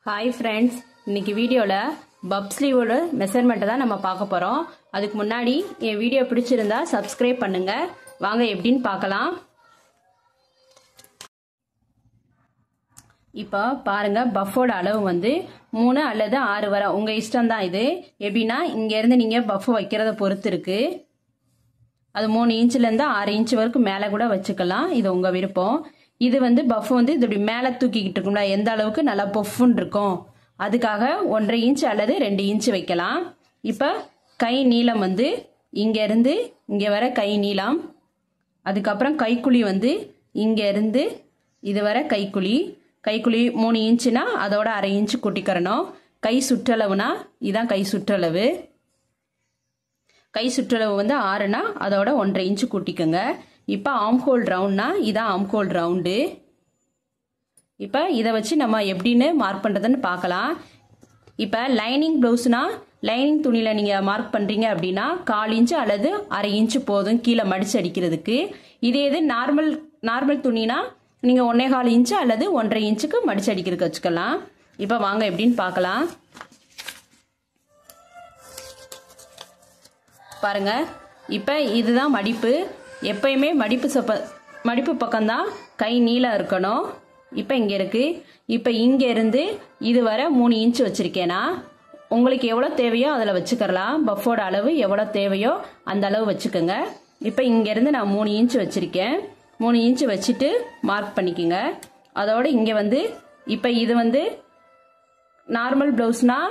Hi friends இன்னைக்கு வீடியோல பப் ஸ்லீவோட மெஷர்மென்ட் தான் நம்ம பார்க்க போறோம். அதுக்கு முன்னாடி இந்த வீடியோ பிடிச்சிருந்தா Subscribe பண்ணுங்க. வாங்க எப்படின்னு பார்க்கலாம். இப்போ பாருங்க பஃபோட அளவு வந்து 3 அல்லது 6 வரை உங்க இஷ்டம் தான். இது எப்படின்னா இங்க இருந்து நீங்க பஃப் வைக்கிறத பொறுத்து இருக்கு. அது 3 இன்ச்ல இருந்து 6 இன்ச் வரைக்கும் மேல கூட வச்சுக்கலாம். இது உங்க விருப்பம். இது வந்து பஃப் வந்து இப்படி மேல தூக்கிக்கிட்டு இருக்கும்ல, எந்த அளவுக்கு நல்லா பஃப்னு இருக்கும் அதுக்காக 1.5 இன்ச் அல்லது 2 இன்ச் வைக்கலாம். இப்போ கை நீளம் வந்து இங்க இருந்து இங்க வர கை நீளம், அதுக்கப்புறம் கைக்குழி வந்து இங்க இருந்து இது வர கைக்குழி 3 இன்ச்னா அதோட 1/2 இன்ச் கூட்டிக்கிறணும். கை சுற்றளவுனா இதான் கை சுற்றளவு. கை சுற்றளவு வந்து 6னா அதோட 1.5 இன்ச் கூட்டிக்கோங்க. இப்போ ஆம் ஹோல் ரவுண்ட்னா இதான் ஆம் ஹோல் ரவுண்டு. இப்போ இதை வச்சு நம்ம எப்படின்னு மார்க் பண்ணுறதுன்னு பார்க்கலாம். இப்போ லைனிங் ப்ளவுஸ்னா லைனிங் துணியில் நீங்கள் மார்க் பண்ணுறீங்க அப்படின்னா 1/4 இன்ச் அல்லது 1/2 இன்ச் போதும் கீழே மடிச்சு அடிக்கிறதுக்கு. இதே இது நார்மல் துணினா நீங்கள் 1.25 இன்ச் அல்லது 1.5 இன்ச்சுக்கு மடிச்சு அடிக்கிறதுக்கு வச்சுக்கலாம். இப்போ வாங்க எப்படின்னு பார்க்கலாம். பாருங்க, இப்போ இதுதான் மடிப்பு. எப்பயுமே மடிப்பு பக்கம்தான் கை நீளம் இருக்கணும். இப்போ இங்கே இருக்கு. இப்போ இங்கே இருந்து இது வர 3 இன்ச் வச்சிருக்கேனா உங்களுக்கு எவ்வளோ தேவையோ அதில் வச்சுக்கலாம். பஃபோட அளவு எவ்வளோ தேவையோ அந்த அளவு வச்சுக்கோங்க. இப்போ இங்கேருந்து நான் 3 இன்ச் வச்சிருக்கேன். 3 இன்ச் வச்சுட்டு மார்க் பண்ணிக்கோங்க. அதோட இங்கே வந்து இப்போ இது வந்து நார்மல் ப்ளவுஸ்னா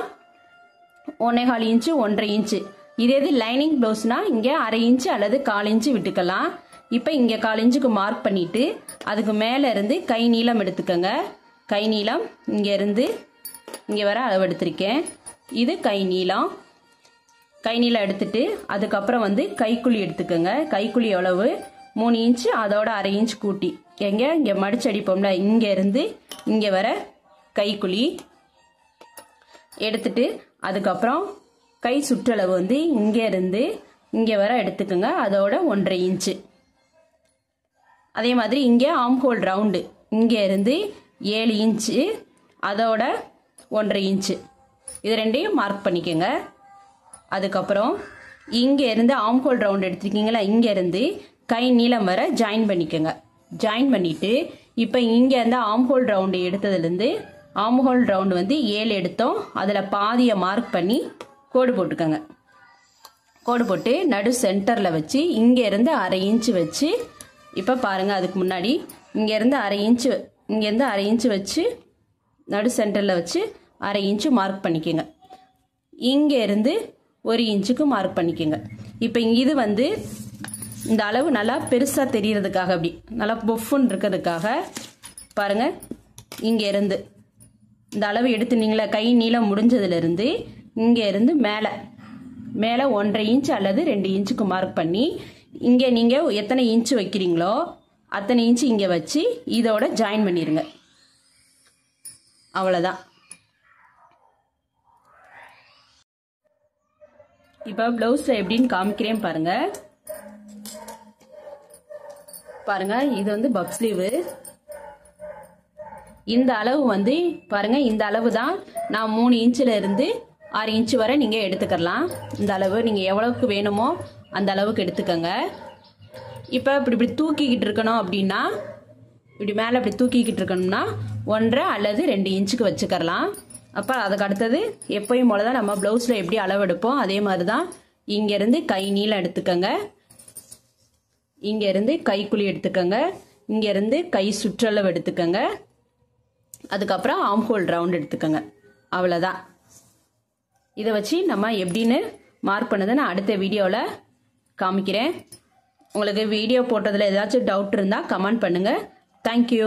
1.25 இன்ச்சு 1.5 இன்ச்சு. இதே இது லைனிங் ப்ளவுஸ்னா இங்கே 1/2 இன்ச்சு அல்லது 1/4 இன்ச்சு விட்டுக்கலாம். இப்போ இங்கே 1/4 இன்ச்சுக்கு மார்க் பண்ணிட்டு அதுக்கு மேலே இருந்து கை நீளம் எடுத்துக்கோங்க. கை நீளம் இங்கே இருந்து இங்கே வர அளவு எடுத்திருக்கேன். இது கை நீளம். கை நீளம் எடுத்துட்டு அதுக்கப்புறம் வந்து கைக்குழி எடுத்துக்கோங்க. கைக்குழி எவ்வளவு 3 இன்ச்சு அதோட 1/2 இன்ச் கூட்டி இங்கே மடிச்சு அடிப்போம்ல, இங்கே இருந்து இங்கே வர கைக்குழி எடுத்துட்டு அதுக்கப்புறம் கை சுற்றளவு வந்து இங்கே இருந்து இங்கே வர எடுத்துக்கோங்க. அதோட 1.5 இன்ச்சு. அதே மாதிரி இங்கே ஆம் ஹோல் ரவுண்டு இங்கே இருந்து 7 இன்ச்சு அதோட 1.5 இன்ச்சு. இது ரெண்டையும் மார்க் பண்ணிக்கோங்க. அதுக்கப்புறம் இங்கே இருந்து ஆம் ஹோல் ரவுண்டு எடுத்துருக்கீங்களா, இங்கே இருந்து கை நீளம் வர ஜாயின் பண்ணிக்கோங்க. ஜாயின் பண்ணிட்டு இப்போ இங்கே இருந்து ஆம் ஹோல் ரவுண்டு எடுத்ததுலேருந்து ஆம் ஹோல் ரவுண்டு வந்து 7 எடுத்தோம். அதில் பாதியை மார்க் பண்ணி கோடு போட்டுக்கோங்க. கோடு போட்டு நடு சென்டரில் வச்சு இங்கே இருந்து 1/2 இன்ச்சு வச்சு இப்போ பாருங்கள், அதுக்கு முன்னாடி இங்கேருந்து 1/2 இன்ச்சு வச்சு நடு சென்டரில் வச்சு 1/2 இன்ச்சு மார்க் பண்ணிக்கோங்க. இங்கே இருந்து 1 இன்ச்சுக்கு மார்க் பண்ணிக்கோங்க. இப்போ இது வந்து இந்த அளவு நல்லா பெருசாக தெரியறதுக்காக, அப்படி நல்லா பொஃப்னு இருக்கிறதுக்காக பாருங்கள், இங்கே இருந்து இந்த அளவு எடுத்துனீங்களா, கை நீளம் முடிஞ்சதுலேருந்து இங்கே இருந்து மேலே 1.5 இன்ச் அல்லது 2 இன்ச்சுக்கு மார்க் பண்ணி இங்கே நீங்கள் எத்தனை இன்ச்சு வைக்கிறீங்களோ அத்தனை இன்ச்சு இங்கே வச்சு இதோட ஜாயின் பண்ணிடுங்க. அவ்வளோதான். இப்போ ப்ளவுஸில் எப்படின்னு காமிக்கிறேன் பாருங்க. பாருங்க, இது வந்து பப் ஸ்லீவு. இந்த அளவு வந்து பாருங்க, இந்த அளவு தான் நான் 3 இன்ச்சில் இருந்து 6 இன்ச்சு வரை நீங்கள் எடுத்துக்கலாம். இந்த அளவு நீங்கள் எவ்வளவுக்கு வேணுமோ அந்த அளவுக்கு எடுத்துக்கோங்க. இப்போ இப்படி தூக்கிக்கிட்டு இருக்கணும் அப்படின்னா, இப்படி மேலே இப்படி தூக்கிக்கிட்டு இருக்கணும்னா 1.5 அல்லது 2 இன்ச்சுக்கு வச்சுக்கலாம். அப்போ அதுக்கு அடுத்தது எப்பயும் போல தான் நம்ம ப்ளவுஸில் எப்படி அளவு எடுப்போம் அதே மாதிரி தான் இங்கேருந்து கை நீளம் எடுத்துக்கோங்க. இங்கேருந்து கைக்குழி எடுத்துக்கோங்க. இங்கேருந்து கை சுற்றளவு எடுத்துக்கோங்க. அதுக்கப்புறம் ஆம் ஹோல் ரவுண்ட் எடுத்துக்கோங்க. அவ்வளோதான். இதை வச்சு நம்ம எப்படின்னு மார்க் பண்ணதை நான் அடுத்த வீடியோவில் காமிக்கிறேன். உங்களுக்கு வீடியோ போட்டதில் ஏதாச்சும் டவுட் இருந்தால் கமெண்ட் பண்ணுங்கள். தேங்க்யூ.